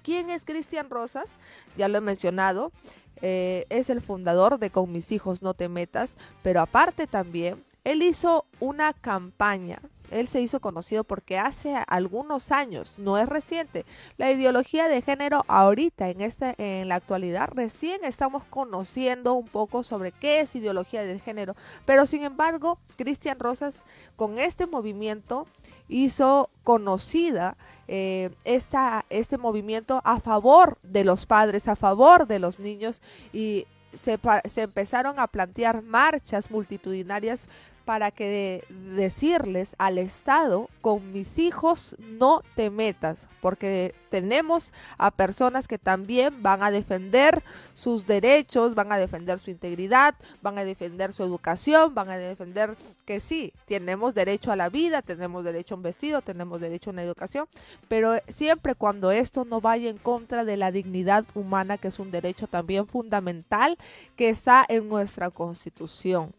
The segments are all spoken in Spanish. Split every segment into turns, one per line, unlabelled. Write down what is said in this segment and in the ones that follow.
¿Quién es Cristian Rosas? Ya lo he mencionado, es el fundador de Con mis hijos no te metas, pero aparte también, él hizo una campaña. Él se hizo conocido porque hace algunos años, no es reciente, la ideología de género ahorita, en la actualidad, recién estamos conociendo un poco sobre qué es ideología de género, pero sin embargo, Cristian Rosas con este movimiento hizo conocida este movimiento a favor de los padres, a favor de los niños y se empezaron a plantear marchas multitudinarias para que decirles al Estado, con mis hijos no te metas, porque tenemos a personas que también van a defender sus derechos, van a defender su integridad, van a defender su educación, van a defender que sí, tenemos derecho a la vida, tenemos derecho a un vestido, tenemos derecho a una educación, pero siempre cuando esto no vaya en contra de la dignidad humana, que es un derecho también fundamental que está en nuestra Constitución.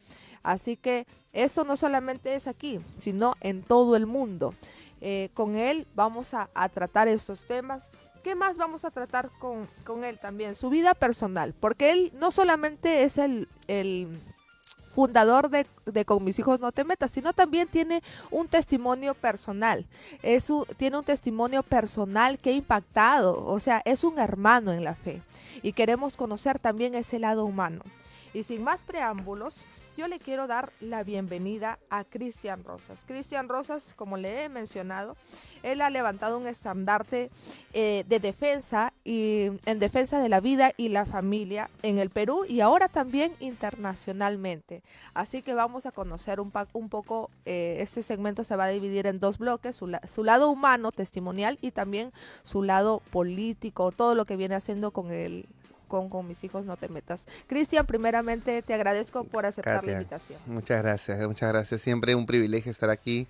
Así que esto no solamente es aquí, sino en todo el mundo. Con él vamos a tratar estos temas. ¿Qué más vamos a tratar con él también? Su vida personal, porque él no solamente es el fundador de Con mis hijos no te metas, sino también tiene un testimonio personal. Tiene un testimonio personal que ha impactado, o sea, es un hermano en la fe. Y queremos conocer también ese lado humano. Y sin más preámbulos, yo le quiero dar la bienvenida a Cristian Rosas. Cristian Rosas, como le he mencionado, él ha levantado un estandarte de defensa y en defensa de la vida y la familia en el Perú y ahora también internacionalmente. Así que vamos a conocer un poco, este segmento se va a dividir en dos bloques, su lado humano, testimonial y también su lado político, todo lo que viene haciendo con mis hijos no te metas. Cristian, primeramente te agradezco por aceptar la
Katia,
invitación.
muchas gracias, muchas gracias. Siempre un privilegio estar aquí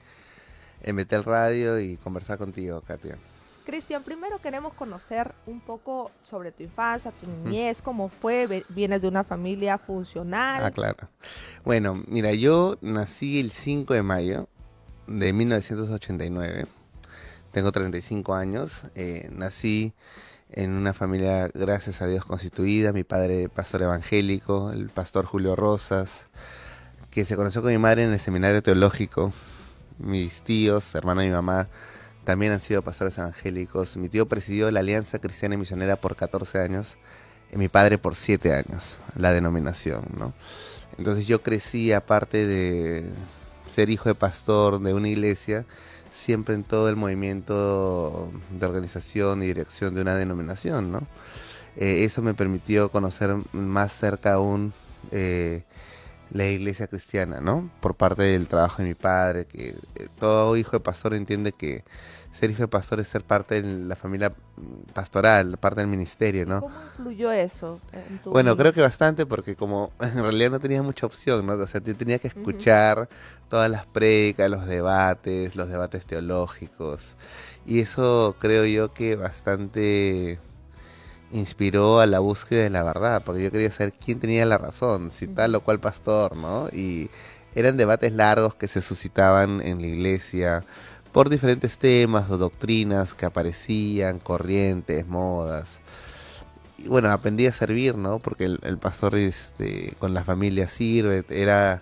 en Betel Radio y conversar contigo, Katia.
Cristian, primero queremos conocer un poco sobre tu infancia, tu niñez, cómo fue, vienes de una familia funcional.
Claro. Bueno, mira, yo nací el 5 de mayo de 1989. Tengo 35 años. Nací en una familia, gracias a Dios, constituida. Mi padre, pastor evangélico, el pastor Julio Rosas, que se conoció con mi madre en el seminario teológico. Mis tíos, hermano de mi mamá, también han sido pastores evangélicos. Mi tío presidió la Alianza Cristiana y Misionera por 14 años, y mi padre por 7 años, la denominación, ¿no? Entonces yo crecí, aparte de ser hijo de pastor de una iglesia, siempre en todo el movimiento de organización y dirección de una denominación, ¿no? Eso me permitió conocer más cerca aún la iglesia cristiana, ¿no? Por parte del trabajo de mi padre, que todo hijo de pastor entiende que ser hijo de pastor es ser parte de la familia pastoral, parte del ministerio, ¿no?
¿Cómo influyó eso en tu
Bueno,
vida?
creo que bastante porque como en realidad no tenía mucha opción, ¿no? O sea, tenía que
Ujú.
escuchar todas las prédicas, los debates teológicos. Y eso creo yo que bastante inspiró a la búsqueda de la verdad, porque yo quería saber quién tenía la razón, si tal o cual pastor, ¿no? Y eran debates largos que se suscitaban en la iglesia por diferentes temas o doctrinas que aparecían, corrientes, modas. Y bueno, aprendí a servir, ¿no? Porque el pastor con la familia sirve, era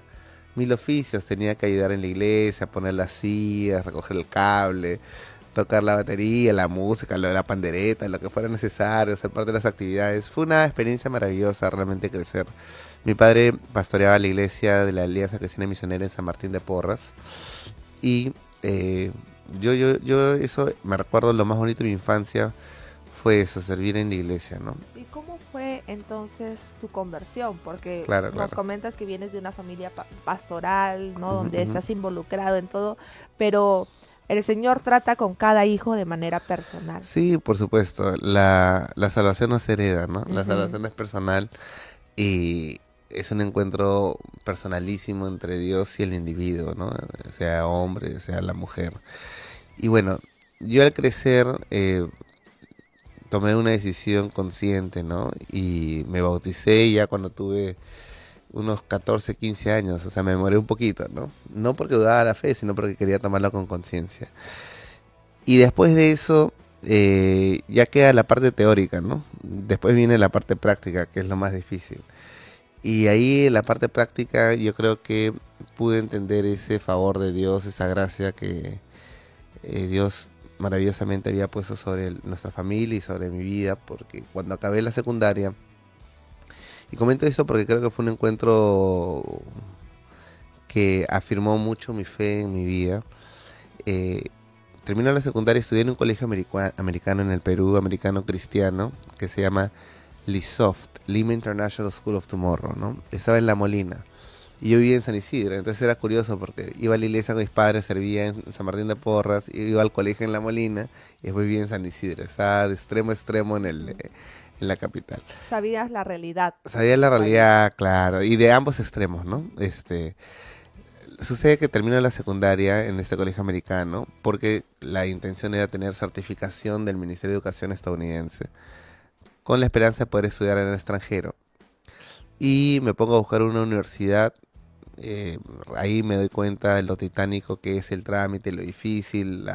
mil oficios, tenía que ayudar en la iglesia, poner las sillas, recoger el cable, tocar la batería, la música, lo de la pandereta, lo que fuera necesario, ser parte de las actividades. Fue una experiencia maravillosa realmente crecer. Mi padre pastoreaba la iglesia de la Alianza Cristiana Misionera en San Martín de Porras y yo eso me recuerdo, lo más bonito de mi infancia fue eso, servir en la iglesia, ¿no?
¿Y cómo fue entonces tu conversión? Porque
Claro,
nos
claro.
comentas que vienes de una familia pastoral, ¿no?
Ujú,
Donde
ujú.
estás involucrado en todo, pero el Señor trata con cada hijo de manera personal.
Sí, por supuesto. La salvación no se hereda, ¿no? La
Ujú.
salvación es personal y es un encuentro personalísimo entre Dios y el individuo, ¿no? Sea hombre, sea la mujer. Y bueno, yo al crecer tomé una decisión consciente, ¿no? Y me bauticé ya cuando tuve unos 14, 15 años, o sea, me demoré un poquito, ¿no? No porque dudaba de la fe, sino porque quería tomarlo con conciencia. Y después de eso ya queda la parte teórica, ¿no? Después viene la parte práctica, que es lo más difícil. Y ahí en la parte práctica yo creo que pude entender ese favor de Dios, esa gracia que Dios maravillosamente había puesto sobre nuestra familia y sobre mi vida, porque cuando acabé la secundaria, y comento esto porque creo que fue un encuentro que afirmó mucho mi fe en mi vida. eh, Terminé la secundaria, estudié en un colegio americano en el Perú, americano cristiano, que se llama LISOFT, Lima International School of Tomorrow, ¿no? Estaba en La Molina. Y yo vivía en San Isidro, entonces era curioso porque iba a la iglesia con mis padres, servía en San Martín de Porras, iba al colegio en La Molina y después vivía en San Isidro. Estaba de extremo a extremo en la capital.
Sabías la realidad
Sabía
de
la
tu país.
realidad, claro, y de ambos extremos, ¿no? Sucede que termino la secundaria en este colegio americano porque la intención era tener certificación del Ministerio de Educación estadounidense con la esperanza de poder estudiar en el extranjero. Y me pongo a buscar una universidad. Ahí me doy cuenta de lo titánico que es el trámite, lo difícil,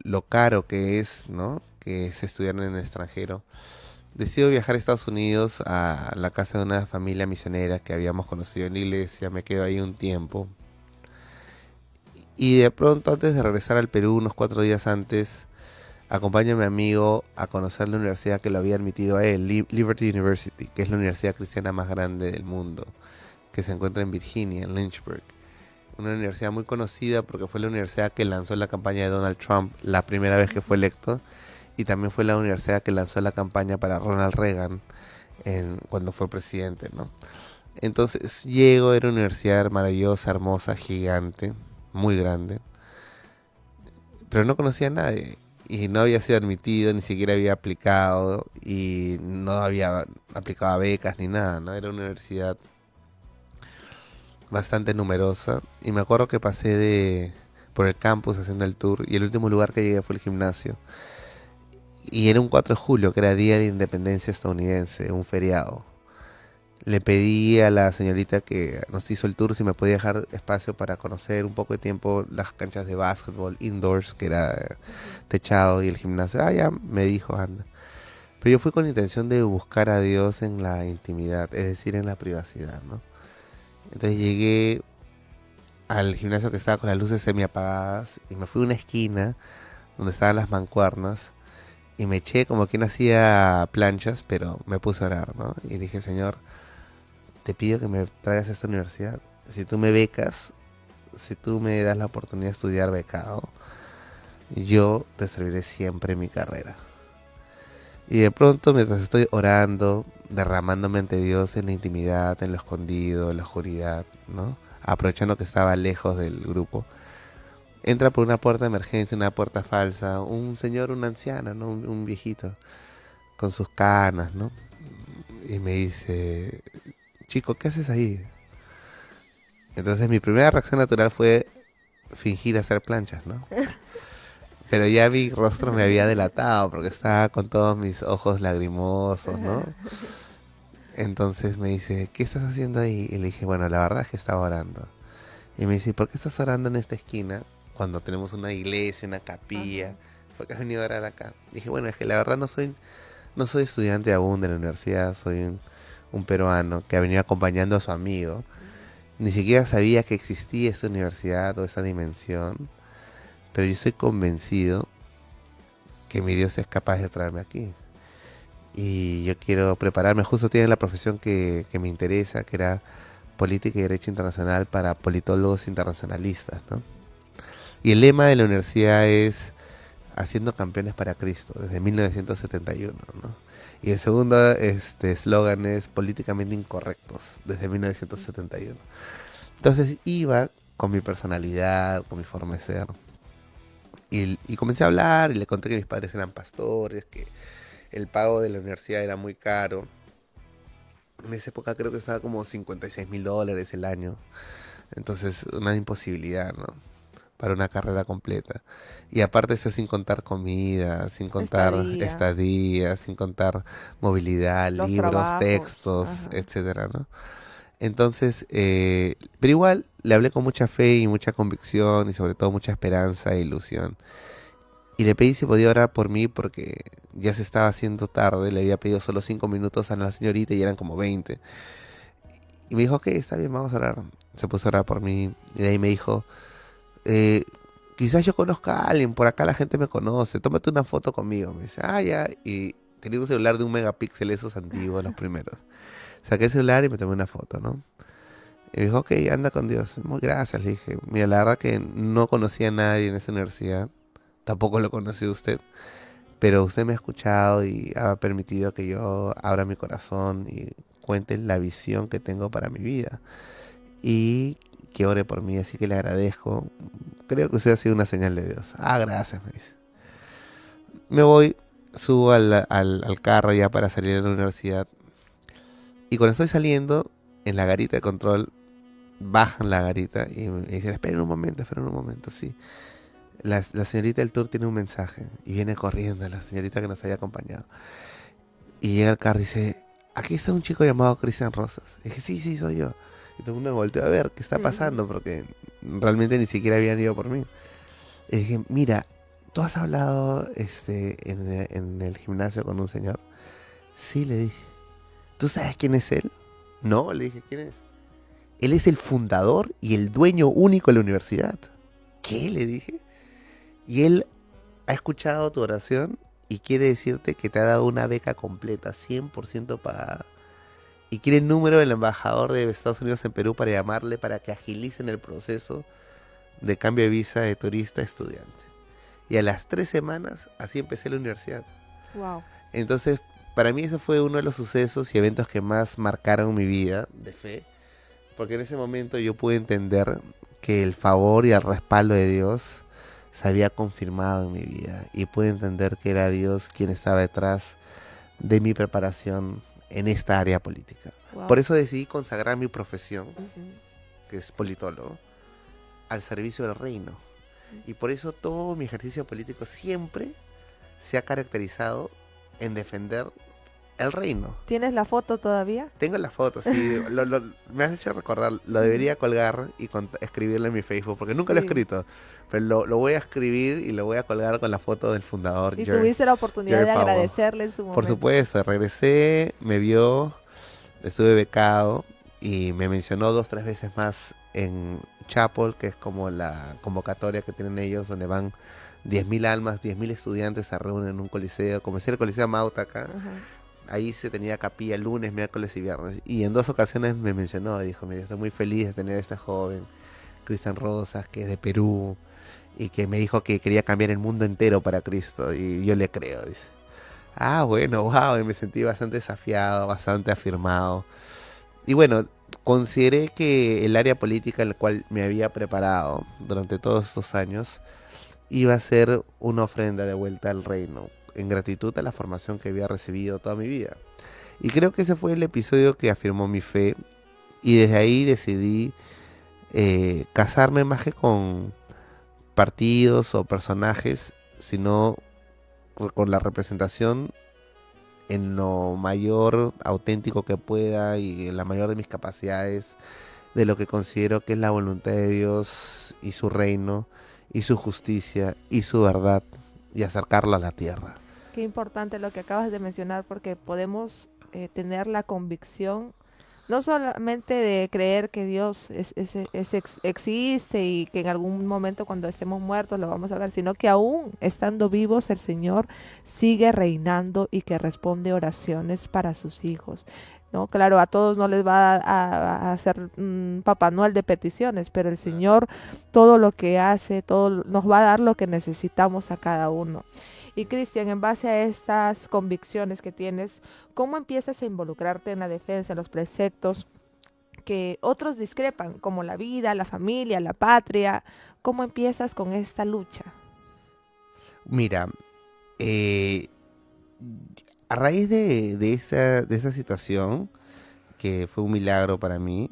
lo caro que es, ¿no? Que es estudiar en el extranjero. Decido viajar a Estados Unidos a la casa de una familia misionera que habíamos conocido en la iglesia. Me quedo ahí un tiempo. Y de pronto, antes de regresar al Perú, unos 4 días antes, acompaño a mi amigo a conocer la universidad que lo había admitido a él, Liberty University, que es la universidad cristiana más grande del mundo, que se encuentra en Virginia, en Lynchburg. Una universidad muy conocida porque fue la universidad que lanzó la campaña de Donald Trump la primera vez que fue electo, y también fue la universidad que lanzó la campaña para Ronald Reagan cuando fue presidente, ¿no? Entonces llego, era una universidad maravillosa, hermosa, gigante, muy grande, pero no conocía a nadie y no había sido admitido, ni siquiera había aplicado y no había aplicado a becas ni nada, ¿no? Era una universidad bastante numerosa y me acuerdo que pasé por el campus haciendo el tour y el último lugar que llegué fue el gimnasio y era un 4 de julio que era Día de Independencia estadounidense, un feriado. Le pedí a la señorita que nos hizo el tour si me podía dejar espacio para conocer un poco de tiempo las canchas de básquetbol indoors, que era
Ujú.
techado, y el gimnasio. Ah, ya, me dijo, anda. Pero yo fui con la intención de buscar a Dios en la intimidad, es decir, en la privacidad, ¿no? Entonces llegué al gimnasio que estaba con las luces semi apagadas y me fui a una esquina donde estaban las mancuernas y me eché como quien hacía planchas, pero me puse a orar, ¿no? Y dije, Señor, te pido que me traigas a esta universidad. Si tú me becas, si tú me das la oportunidad de estudiar becado, yo te serviré siempre en mi carrera. Y de pronto, mientras estoy orando, derramándome ante Dios en la intimidad, en lo escondido, en la oscuridad, ¿no? Aprovechando que estaba lejos del grupo, entra por una puerta de emergencia, una puerta falsa, un señor, una anciana, ¿no? Un viejito, con sus canas, ¿no? Y me dice, chico, ¿qué haces ahí? Entonces mi primera reacción natural fue fingir hacer planchas, ¿no? Pero ya mi rostro me había delatado porque estaba con todos mis ojos lagrimosos, ¿no? Entonces me dice, ¿qué estás haciendo ahí? Y le dije, bueno, la verdad es que estaba orando. Y me dice, ¿por qué estás orando en esta esquina cuando tenemos una iglesia, una capilla?
Ajá.
¿Por qué has venido a orar acá? Dije, bueno, es que la verdad no soy estudiante aún de la universidad, soy un peruano que ha venido acompañando a su amigo.
Ujú.
Ni siquiera sabía que existía esta universidad o esa dimensión, pero yo estoy convencido que mi Dios es capaz de traerme aquí. Y yo quiero prepararme, justo tiene la profesión que me interesa, que era política y derecho internacional para politólogos internacionalistas, ¿no? Y el lema de la universidad es haciendo campeones para Cristo, desde 1971, ¿no? Y el segundo eslogan es políticamente incorrectos, desde 1971. Entonces iba con mi personalidad, con mi forma de ser. Y comencé a hablar y le conté que mis padres eran pastores, que el pago de la universidad era muy caro. En esa época creo que estaba como $56,000 el año. Entonces, una imposibilidad, ¿no? Para una carrera completa. Y aparte eso sin contar comida, sin contar
Estadía,
estadía, sin contar movilidad,
los
libros,
trabajos.
textos,
Ajá.
etcétera, ¿no? Entonces, pero igual le hablé con mucha fe y mucha convicción y sobre todo mucha esperanza e ilusión. Y le pedí si podía orar por mí porque ya se estaba haciendo tarde. Le había pedido solo 5 minutos a la señorita y eran como 20. Y me dijo, ok, está bien, vamos a orar. Se puso a orar por mí. Y de ahí me dijo, eh, quizás yo conozca a alguien, por acá la gente me conoce, tómate una foto conmigo. Me dice, ah, ya. Y tenía un celular de 1 megapíxel, esos antiguos, los primeros. Saqué el celular y me tomé una foto, ¿no? Y me dijo, ok, anda con Dios. Muy gracias, le dije. Mira, la verdad que no conocía a nadie en esa universidad. Tampoco lo conocí a usted. Pero usted me ha escuchado y ha permitido que yo abra mi corazón y cuente la visión que tengo para mi vida. Y que ore por mí, así que le agradezco. Creo que usted ha sido una señal de Dios. Ah, gracias, me dice. Me voy, subo al carro ya para salir de la universidad. Y cuando estoy saliendo, en la garita de control, bajan la garita y me dicen, esperen un momento, sí. La señorita del tour tiene un mensaje y viene corriendo la señorita que nos había acompañado. Y llega al carro y dice, aquí está un chico llamado Cristian Rosas. Y dije, sí, sí, soy yo. Y todo el mundo me volteó a ver qué está pasando porque realmente ni siquiera habían ido por mí. Y dije, mira, ¿tú has hablado en el gimnasio con un señor? Sí, le dije. ¿Tú sabes quién es él? No, le dije, ¿quién es? Él es el fundador y el dueño único de la universidad. ¿Qué? Le dije. Y él ha escuchado tu oración y quiere decirte que te ha dado una beca completa, 100% pagada. Y quiere el número del embajador de Estados Unidos en Perú para llamarle para que agilicen el proceso de cambio de visa de turista a estudiante. Y a las 3 semanas, así empecé la universidad.
Wow.
Entonces, para mí eso fue uno de los sucesos y eventos que más marcaron mi vida de fe. Porque en ese momento yo pude entender que el favor y el respaldo de Dios se había confirmado en mi vida. Y pude entender que era Dios quien estaba detrás de mi preparación en esta área política.
Wow.
Por eso decidí consagrar mi profesión,
Ujú.
que es politólogo, al servicio del reino. Y por eso todo mi ejercicio político siempre se ha caracterizado en defender el reino.
¿Tienes la foto todavía?
Tengo la foto, sí, me has hecho recordar, lo debería colgar y escribirlo en mi Facebook, porque nunca lo he
Sí.
escrito, pero lo voy a escribir y lo voy a colgar con la foto del fundador.
Y tuviste la oportunidad de agradecerle en su momento.
Por supuesto, regresé, me vio, estuve becado y me mencionó 2, 3 veces más en Chapel, que es como la convocatoria que tienen ellos, donde van 10.000 almas, 10.000 estudiantes se reúnen en un coliseo, como si el Coliseo Mauta acá.
Ajá.
Ahí se tenía capilla lunes, miércoles y viernes. Y en 2 ocasiones me mencionó, dijo, mira, estoy muy feliz de tener a este joven, Cristian Rosas, que es de Perú, y que me dijo que quería cambiar el mundo entero para Cristo. Y yo le creo, dice. Ah, bueno, wow, y me sentí bastante desafiado, bastante afirmado. Y bueno, consideré que el área política en la cual me había preparado durante todos estos años iba a ser una ofrenda de vuelta al reino, en gratitud a la formación que había recibido toda mi vida. Y creo que ese fue el episodio que afirmó mi fe, y desde ahí decidí casarme más que con partidos o personajes, sino con la representación en lo mayor auténtico que pueda y en la mayor de mis capacidades de lo que considero que es la voluntad de Dios y su reino y su justicia y su verdad, y acercarlo a la tierra.
Qué importante lo que acabas de mencionar, porque podemos tener la convicción no solamente de creer que Dios existe y que en algún momento cuando estemos muertos lo vamos a ver, sino que aún estando vivos el Señor sigue reinando y que responde oraciones para sus hijos. ¿No? Claro, a todos no les va a hacer Papá Noel de peticiones, pero el Señor todo lo que hace, todo nos va a dar lo que necesitamos a cada uno. Y Cristian, en base a estas convicciones que tienes, ¿cómo empiezas a involucrarte en la defensa, en los preceptos que otros discrepan, como la vida, la familia, la patria? ¿Cómo empiezas con esta lucha?
Mira, a raíz de esa situación, que fue un milagro para mí,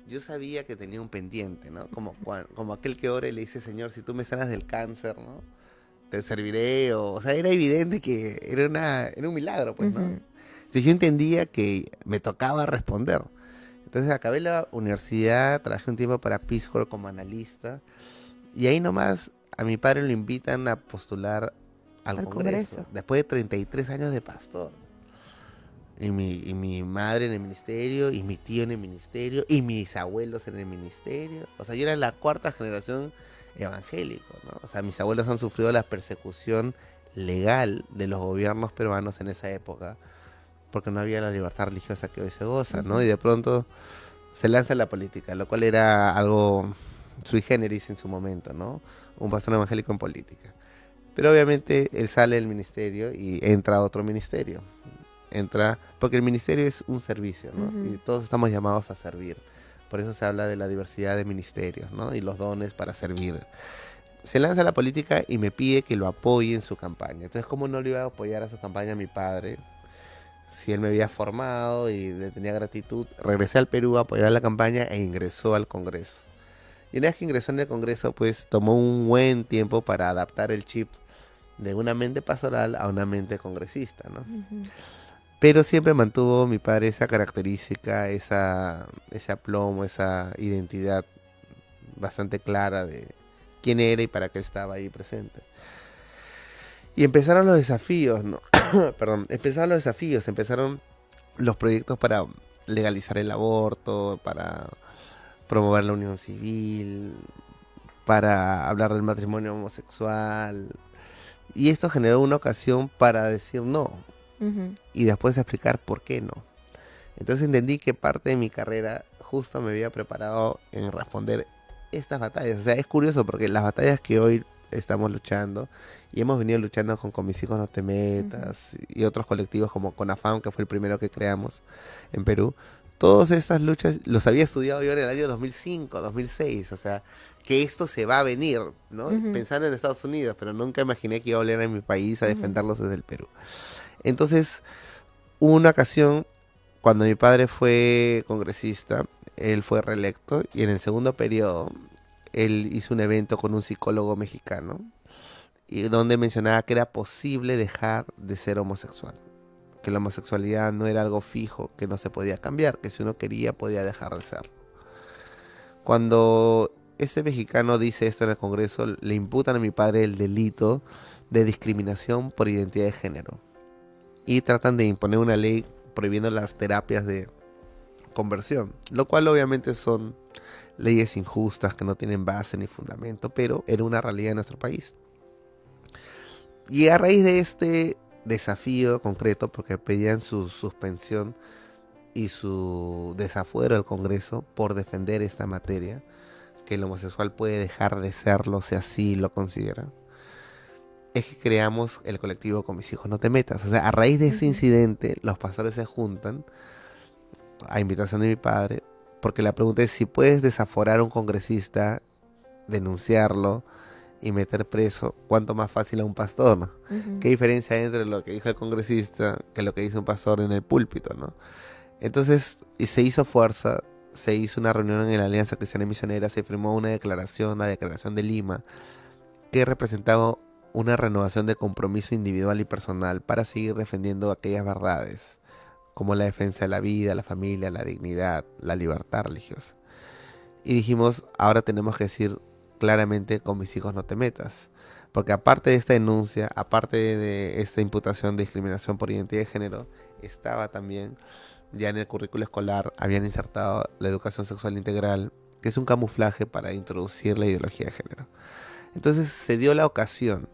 yo sabía que tenía un pendiente, ¿no? Como aquel que ora y le dice, Señor, si tú me sanas del cáncer, ¿no? Te serviré, o sea, era evidente que era un milagro, pues, ¿no?
Ujú.
Entonces yo entendía que me tocaba responder. Entonces acabé la universidad, trabajé un tiempo para Peace Corps como analista, Y ahí nomás a mi padre lo invitan a postular al
Al
Congreso,
Congreso.
después de 33 años de pastor. Y mi madre en el ministerio, y mi tío en el ministerio, y mis abuelos en el ministerio. O sea, yo era la cuarta generación evangélico, ¿no? O sea, mis abuelos han sufrido la persecución legal de los gobiernos peruanos en esa época, porque no había la libertad religiosa que hoy se goza, ¿no? Y
Ujú.
de pronto se lanza a la política, lo cual era algo sui generis en su momento, ¿no? Un pastor evangélico en política. Pero obviamente él sale del ministerio y entra a otro ministerio. Entra, porque el ministerio es un servicio, ¿no? Y
Ujú.
todos estamos llamados a servir. Por eso se habla de la diversidad de ministerios, ¿no? Y los dones para servir. Se lanza a la política y me pide que lo apoye en su campaña. Entonces, ¿cómo no le iba a apoyar a su campaña a mi padre? Si él me había formado y le tenía gratitud, regresé al Perú a apoyar la campaña e ingresó al Congreso. Y una vez que ingresó en el Congreso, pues tomó un buen tiempo para adaptar el chip de una mente pastoral a una mente congresista, ¿no?
Ujú.
Pero siempre mantuvo mi padre esa característica, ese aplomo, esa identidad bastante clara de quién era y para qué estaba ahí presente. Y empezaron los desafíos, ¿no? Perdón, empezaron los proyectos para legalizar el aborto, para promover la unión civil, para hablar del matrimonio homosexual. Y esto generó una ocasión para decir no
Ujú.
y después explicar por qué no. Entonces entendí que parte de mi carrera justo me había preparado en responder estas batallas. O sea, es curioso porque las batallas que hoy estamos luchando y hemos venido luchando con Mis Hijos No Te
Ujú.
Metas y otros colectivos como CONAFAM, que fue el primero que creamos en Perú. Todas estas luchas los había estudiado yo en el año 2005, 2006. O sea, que esto se va a venir, ¿no?
Ujú.
Pensando en Estados Unidos, pero nunca imaginé que iba a volver a mi país a
Ujú.
defenderlos desde el Perú. Entonces, hubo una ocasión cuando mi padre fue congresista, él fue reelecto y en el segundo periodo él hizo un evento con un psicólogo mexicano y donde mencionaba que era posible dejar de ser homosexual, que la homosexualidad no era algo fijo, que no se podía cambiar, que si uno quería podía dejar de serlo. Cuando este mexicano dice esto en el Congreso, le imputan a mi padre el delito de discriminación por identidad de género y tratan de imponer una ley prohibiendo las terapias de conversión, lo cual obviamente son leyes injustas que no tienen base ni fundamento, pero era una realidad en nuestro país. Y a raíz de este desafío concreto, porque pedían su suspensión y su desafuero al Congreso por defender esta materia, que el homosexual puede dejar de serlo si así lo considera, es que creamos el colectivo Con Mis Hijos No Te Metas. O sea, a raíz de ese
Ujú.
incidente, los pastores se juntan a invitación de mi padre, porque la pregunta es si puedes desaforar a un congresista, denunciarlo y meter preso, cuánto más fácil a un pastor, ¿no?
Ujú.
¿Qué diferencia hay entre lo que dijo el congresista que lo que dice un pastor en el púlpito, ¿no? Entonces, y se hizo fuerza, se hizo una reunión en la Alianza Cristiana y Misionera, se firmó una declaración, la Declaración de Lima, que representaba una renovación de compromiso individual y personal para seguir defendiendo aquellas verdades como la defensa de la vida, la familia, la dignidad, la libertad religiosa. Y dijimos, ahora tenemos que decir claramente, con mis hijos no te metas. Porque aparte de esta denuncia, aparte de esta imputación de discriminación por identidad de género, estaba también, ya en el currículo escolar, habían insertado la educación sexual integral, que es un camuflaje para introducir la ideología de género. Entonces se dio la ocasión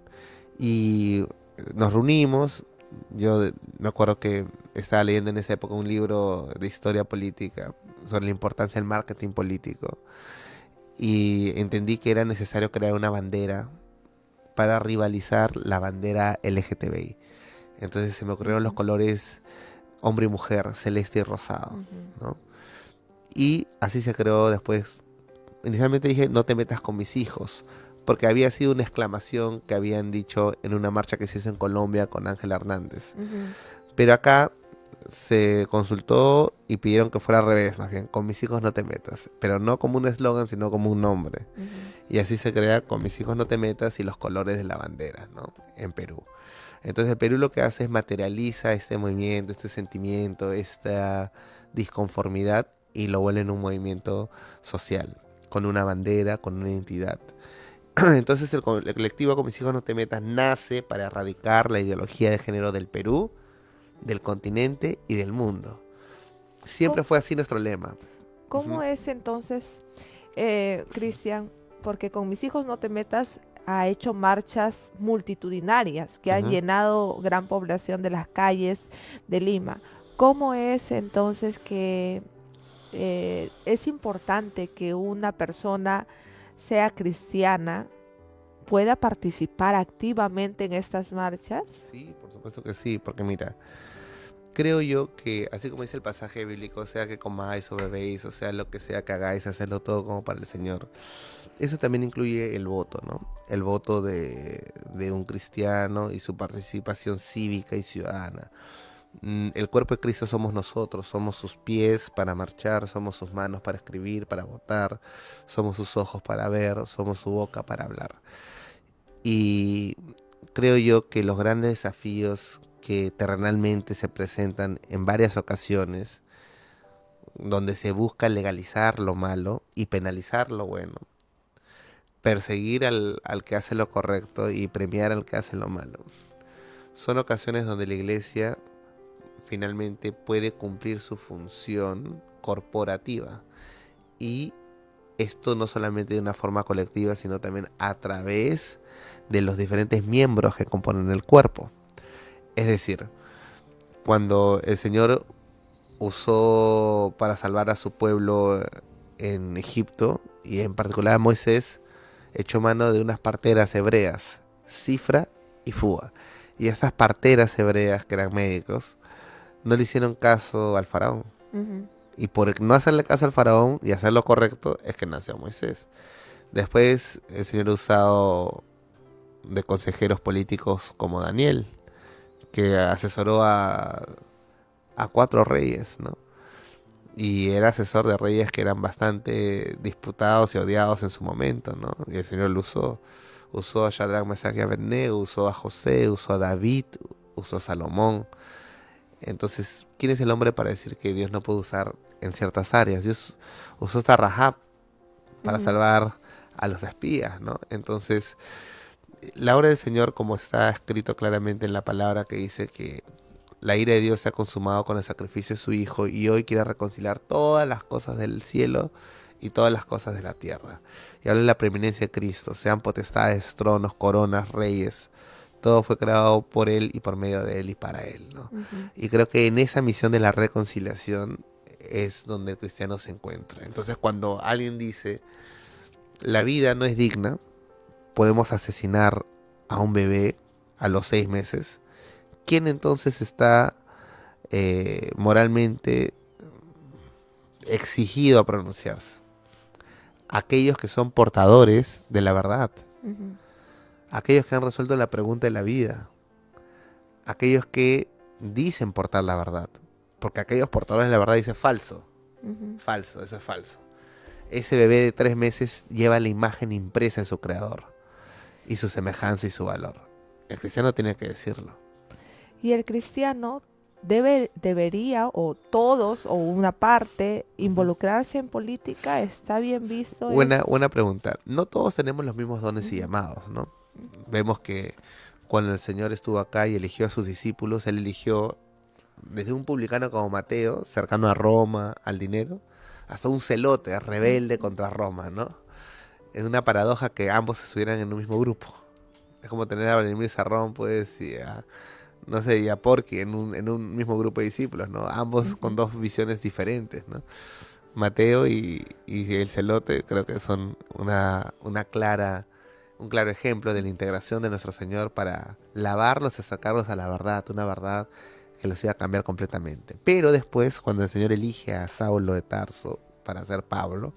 y nos reunimos. Me acuerdo que estaba leyendo en esa época un libro de historia política sobre la importancia del marketing político y entendí que era necesario crear una bandera para rivalizar la bandera LGTBI. Entonces se me ocurrieron los
Ujú.
colores hombre y mujer, celeste y rosado,
Ujú.
¿no? Y así se creó después. Inicialmente dije, no te metas con mis hijos, porque había sido una exclamación que habían dicho en una marcha que se hizo en Colombia con Ángela Hernández.
Ujú.
Pero acá se consultó y pidieron que fuera al revés, más bien, con mis hijos no te metas, pero no como un eslogan, sino como un nombre.
Ujú.
Y así se crea con mis hijos no te metas y los colores de la bandera, ¿no? En Perú. Entonces el Perú lo que hace es materializa este movimiento, este sentimiento, esta disconformidad y lo vuelve en un movimiento social, con una bandera, con una identidad. Entonces el colectivo Con mis hijos no te metas nace para erradicar la ideología de género del Perú, del continente y del mundo. Siempre
¿Cómo,
fue así nuestro lema.
cómo
Ujú,
es entonces, Cristian? Porque con mis hijos no te metas ha hecho marchas multitudinarias que han
ujú.
llenado gran población de las calles de Lima. ¿Cómo es entonces que es importante que una persona sea cristiana, pueda participar activamente en estas marchas?
Sí, por supuesto que sí, porque mira, creo yo que, así como dice el pasaje bíblico, sea que comáis o bebéis, o sea lo que sea que hagáis, hacedlo todo como para el Señor. Eso también incluye el voto, ¿no? El voto de un cristiano y su participación cívica y ciudadana. El cuerpo de Cristo somos nosotros, somos sus pies para marchar, somos sus manos para escribir, para votar, somos sus ojos para ver, somos su boca para hablar. Y creo yo que los grandes desafíos que terrenalmente se presentan en varias ocasiones, donde se busca legalizar lo malo y penalizar lo bueno, perseguir al que hace lo correcto y premiar al que hace lo malo, son ocasiones donde la iglesia finalmente puede cumplir su función corporativa. Y esto no solamente de una forma colectiva, sino también a través de los diferentes miembros que componen el cuerpo. Es decir, cuando el Señor usó para salvar a su pueblo en Egipto, y en particular a Moisés, echó mano de unas parteras hebreas, Cifra y Fua. Y estas parteras hebreas, que eran médicos, no le hicieron caso al faraón.
Ujú.
Y por no hacerle caso al faraón y hacer lo correcto es que nació Moisés. Después el Señor ha usado de consejeros políticos como Daniel, que asesoró a cuatro reyes, ¿no? Y era asesor de reyes que eran bastante disputados y odiados en su momento, ¿no? Y el Señor lo usó. Usó a Shadrach, Mesach y Abednego, usó a José, usó a David, usó a Salomón. Entonces, ¿quién es el hombre para decir que Dios no puede usar en ciertas áreas? Dios usó hasta Rahab para
Ujú.
salvar a los espías, ¿no? Entonces, la obra del Señor, como está escrito claramente en la palabra que dice que la ira de Dios se ha consumado con el sacrificio de su Hijo y hoy quiere reconciliar todas las cosas del cielo y todas las cosas de la tierra. Y habla de la preeminencia de Cristo, sean potestades, tronos, coronas, reyes. Todo fue creado por Él y por medio de Él y para Él, ¿no?
Ujú.
Y creo que en esa misión de la reconciliación es donde el cristiano se encuentra. Entonces, cuando alguien dice, la vida no es digna, podemos asesinar a un bebé a los 6 meses, ¿quién entonces está moralmente exigido a pronunciarse? Aquellos que son portadores de la verdad,
Ujú.
aquellos que han resuelto la pregunta de la vida, aquellos que dicen portar la verdad, porque aquellos portadores de la verdad dicen falso,
Ujú.
falso, eso es falso. Ese bebé de 3 meses lleva la imagen impresa en su creador y su semejanza y su valor. El cristiano tiene que decirlo.
Y el cristiano debería, o todos, o una parte,
Ujú.
involucrarse en política. ¿Está bien visto
Buena,
esto?
buena pregunta. No todos tenemos los mismos dones y
Ujú.
llamados, ¿no? Vemos que cuando el Señor estuvo acá y eligió a sus discípulos, Él eligió desde un publicano como Mateo, cercano a Roma, al dinero, hasta un celote rebelde
Ujú.
contra Roma, ¿no? Es una paradoja que ambos estuvieran en un mismo grupo. Es como tener a Vladimir Serrón, pues, y a, no sé, y a Porky en un mismo grupo de discípulos, ¿no? Ambos con
Ujú.
dos visiones diferentes, ¿no? Mateo y el celote creo que son un claro ejemplo de la integración de nuestro Señor para lavarlos y sacarlos a la verdad, una verdad que los iba a cambiar completamente. Pero después, cuando el Señor elige a Saulo de Tarso para ser Pablo,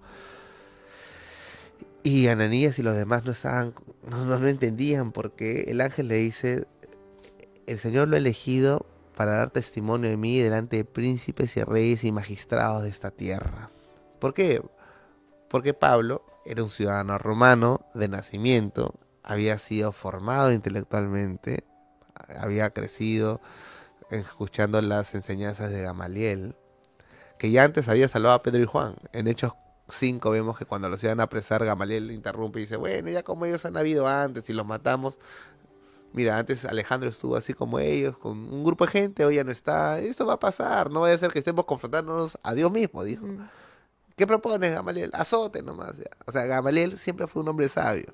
y Ananías y los demás no entendían porque el ángel le dice, el Señor lo ha elegido para dar testimonio de mí delante de príncipes y reyes y magistrados de esta tierra. ¿Por qué? Porque Pablo era un ciudadano romano de nacimiento, había sido formado intelectualmente, había crecido escuchando las enseñanzas de Gamaliel, que ya antes había salvado a Pedro y Juan. En Hechos 5 vemos que cuando los iban a apresar, Gamaliel le interrumpe y dice, bueno, ya como ellos han habido antes y los matamos, mira, antes Alejandro estuvo así como ellos, con un grupo de gente, hoy ya no está, esto va a pasar, no vaya a ser que estemos confrontándonos a Dios mismo, dijo.
Ujú.
¿Qué propones, Gamaliel? Azote nomás. Ya. O sea, Gamaliel siempre fue un hombre sabio.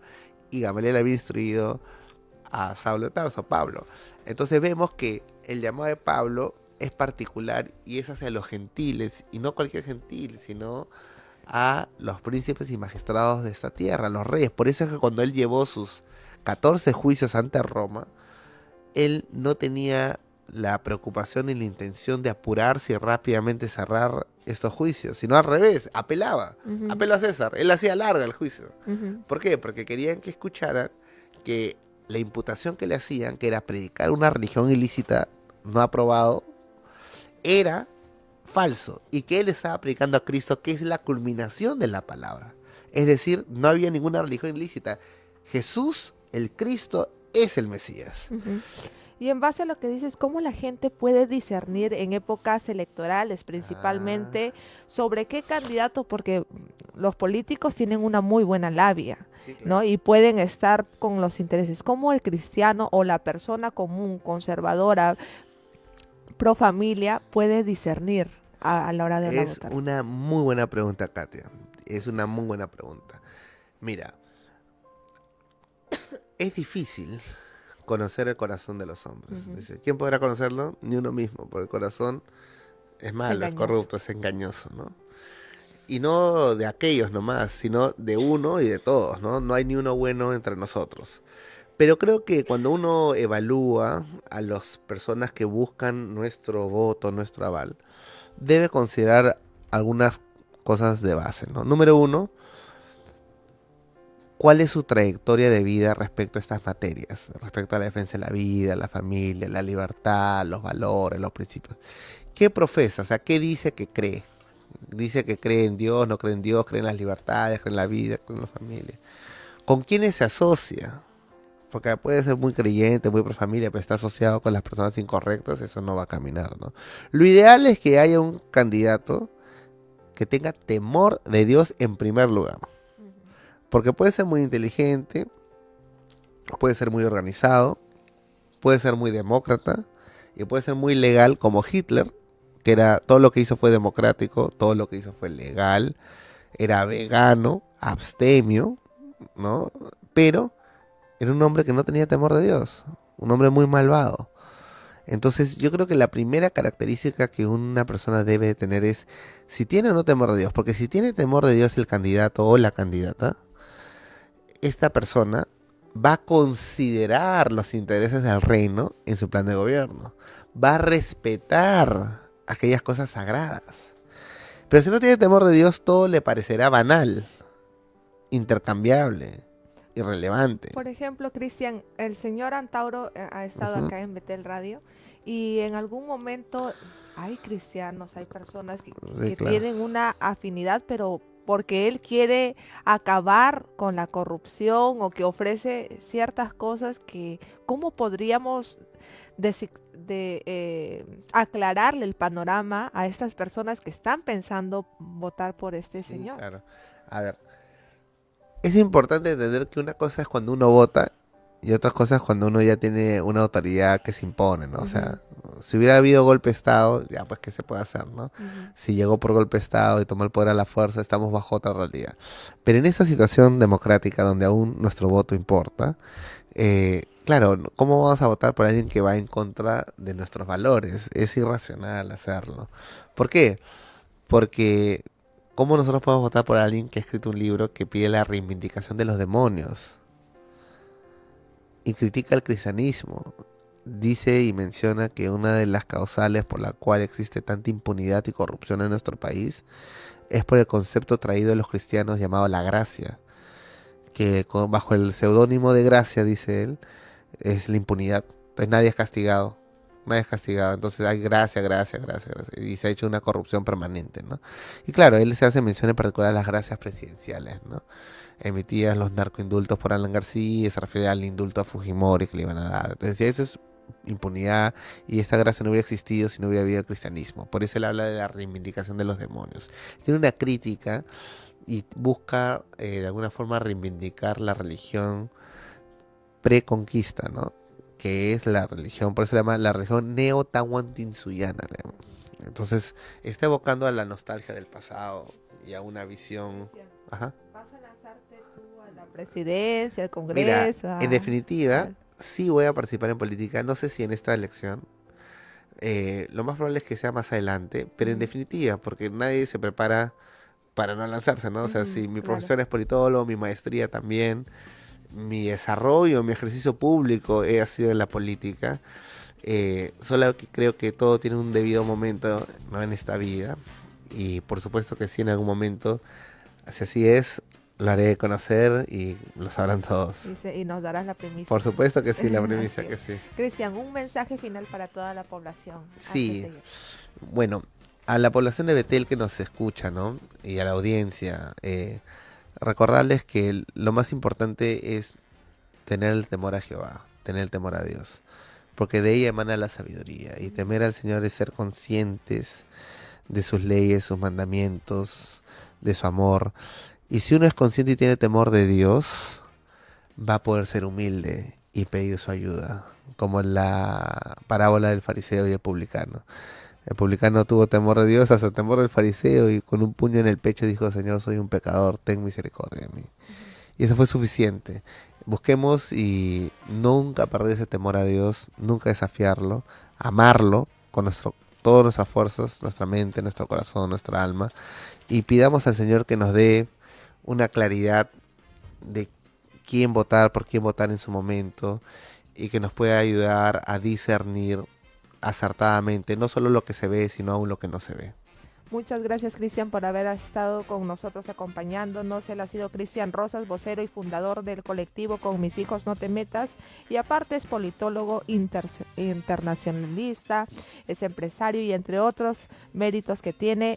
Y Gamaliel había instruido a Saulo de Tarso, Pablo. Entonces vemos que el llamado de Pablo es particular y es hacia los gentiles, y no cualquier gentil, sino a los príncipes y magistrados de esta tierra, los reyes. Por eso es que cuando él llevó sus 14 juicios ante Roma, él no tenía la preocupación ni la intención de apurarse y rápidamente cerrar estos juicios, sino al revés, apelaba.
Ujú.
Apeló a César, él hacía larga el juicio.
Ujú.
¿Por qué? Porque querían que escucharan que la imputación que le hacían, que era predicar una religión ilícita no aprobado, era falso y que él estaba predicando a Cristo, que es la culminación de la palabra. Es decir, no había ninguna religión ilícita. Jesús, el Cristo, es el Mesías.
Ujú. Y en base a lo que dices, ¿cómo la gente puede discernir en épocas electorales principalmente sobre qué candidato? Porque los políticos tienen una muy buena labia,
Sí,
¿no?
claro.
Y pueden estar con los intereses. ¿Cómo el cristiano o la persona común, conservadora, pro familia, puede discernir a la hora de la
Es
votar?
una muy buena pregunta, Katia. Es una muy buena pregunta. Mira, es difícil conocer el corazón de los hombres.
Ujú.
Dice, ¿quién podrá conocerlo? Ni uno mismo, porque el corazón es malo, es
engañoso.
corrupto, es engañoso, ¿no? Y no de aquellos nomás, sino de uno y de todos, ¿no? No hay ni uno bueno entre nosotros. Pero creo que cuando uno evalúa a las personas que buscan nuestro voto, nuestro aval, debe considerar algunas cosas de base, ¿no? Número uno, ¿cuál es su trayectoria de vida respecto a estas materias? Respecto a la defensa de la vida, la familia, la libertad, los valores, los principios. ¿Qué profesa? O sea, ¿qué dice que cree? Dice que cree en Dios, no cree en Dios, cree en las libertades, cree en la vida, cree en la familia. ¿Con quiénes se asocia? Porque puede ser muy creyente, muy pro familia, pero está asociado con las personas incorrectas, eso no va a caminar, ¿no? Lo ideal es que haya un candidato que tenga temor de Dios en primer lugar.
Ujú.
Porque puede ser muy inteligente, puede ser muy organizado, puede ser muy demócrata y puede ser muy legal como Hitler, que era todo lo que hizo fue democrático, todo lo que hizo fue legal, era vegano, abstemio, ¿no? Pero era un hombre que no tenía temor de Dios, un hombre muy malvado. Entonces yo creo que la primera característica que una persona debe tener es si tiene o no temor de Dios, porque si tiene temor de Dios el candidato o la candidata, esta persona va a considerar los intereses del reino en su plan de gobierno, va a respetar aquellas cosas sagradas. Pero si no tiene temor de Dios, todo le parecerá banal, intercambiable, irrelevante.
Por ejemplo, Cristian, el señor Antauro ha estado
Ujú.
acá en Betel Radio y en algún momento hay cristianos, hay personas
Sí,
que
claro.
tienen una afinidad, pero porque él quiere acabar con la corrupción o que ofrece ciertas cosas que, ¿cómo podríamos aclararle el panorama a estas personas que están pensando votar por este
Sí,
señor?
claro. A ver, es importante entender que una cosa es cuando uno vota y otra cosa es cuando uno ya tiene una autoridad que se impone, ¿no? O
Ujú,
sea, si hubiera habido golpe de Estado, ya pues qué se puede hacer, ¿no?
ujú.
Si llegó por golpe de Estado y tomó el poder a la fuerza, estamos bajo otra realidad. Pero en esta situación democrática donde aún nuestro voto importa, claro, ¿cómo vamos a votar por alguien que va en contra de nuestros valores? Es irracional hacerlo. ¿Por qué? Porque ¿cómo nosotros podemos votar por alguien que ha escrito un libro que pide la reivindicación de los demonios y critica el cristianismo? Dice y menciona que una de las causales por la cual existe tanta impunidad y corrupción en nuestro país es por el concepto traído de los cristianos llamado la gracia, que bajo el seudónimo de gracia, dice él, es la impunidad. Entonces nadie es castigado. Nadie es castigado. Entonces hay gracia, gracia, gracia, gracia. Y se ha hecho una corrupción permanente, ¿no? Y claro, él se hace mención en particular a las gracias presidenciales, ¿no? Emitidas los narcoindultos por Alan García, se refiere al indulto a Fujimori que le iban a dar. Entonces decía, eso es impunidad y esta gracia no hubiera existido si no hubiera habido el cristianismo. Por eso él habla de la reivindicación de los demonios. Tiene una crítica y busca de alguna forma reivindicar la religión preconquista, ¿no? Que es la religión, por eso se llama la religión neo-tahuantinsuyana. Le llaman. Entonces, está evocando a la nostalgia del pasado y a una visión. Ajá.
¿Vas a lanzarte tú a la presidencia, al
Mira,
Congreso?
en definitiva,
¿Cuál?
sí voy a participar en política, no sé si en esta elección. Lo más probable es que sea más adelante, pero en
Ujú,
definitiva, porque nadie se prepara para no lanzarse, ¿no? O sea,
ujú,
si mi
claro.
profesión es politólogo, mi maestría también, mi desarrollo, mi ejercicio público ha sido en la política. Solo que creo que todo tiene un debido momento, ¿no? En esta vida. Y por supuesto que sí, en algún momento, si así es, lo haré conocer y lo sabrán todos.
Y nos darás la
Por
primicia.
supuesto que sí, la
Así
premisa
es.
que sí.
Cristian, un mensaje final para toda la población antes
Sí,
de ir.
bueno, a la población de Betel que nos escucha, ¿no? Y a la audiencia, recordarles que lo más importante es tener el temor a Jehová, tener el temor a Dios, porque de ella emana la sabiduría. Y temer al Señor es ser conscientes de sus leyes, sus mandamientos, de su amor. Y si uno es consciente y tiene temor de Dios, va a poder ser humilde y pedir su ayuda, como en la parábola del fariseo y el publicano. El publicano tuvo temor de Dios, hasta temor del fariseo, y con un puño en el pecho dijo: Señor, soy un pecador, ten misericordia de mí. Y eso fue suficiente. Busquemos y nunca perder ese temor a Dios, nunca desafiarlo, amarlo con todas nuestras fuerzas, nuestra mente, nuestro corazón, nuestra alma, y pidamos al Señor que nos dé una claridad de quién votar, por quién votar en su momento, y que nos pueda ayudar a discernir acertadamente no solo lo que se ve, sino aún lo que no se ve.
Muchas gracias, Cristian, por haber estado con nosotros acompañándonos. Él ha sido Cristian Rosas, vocero y fundador del colectivo Con Mis Hijos No Te Metas, y aparte es politólogo internacionalista, es empresario y entre otros méritos que tiene,